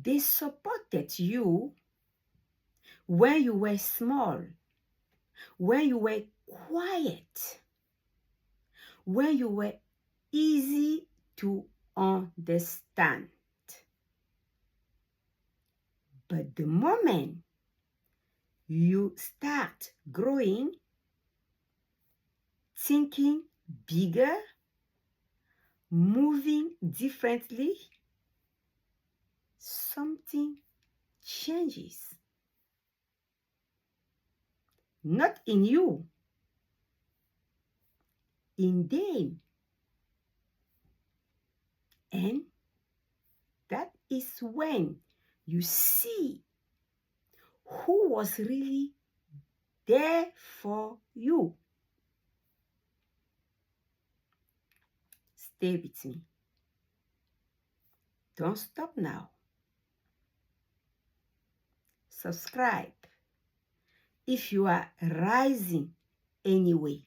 They supported you when you were small, when you were quiet, when you were easy to understand. But the moment you start growing, thinking bigger, moving differently, something changes. Not in you, in them. And that is when you see who was really there for you. Stay with me. Don't stop now. Subscribe if you are rising anyway.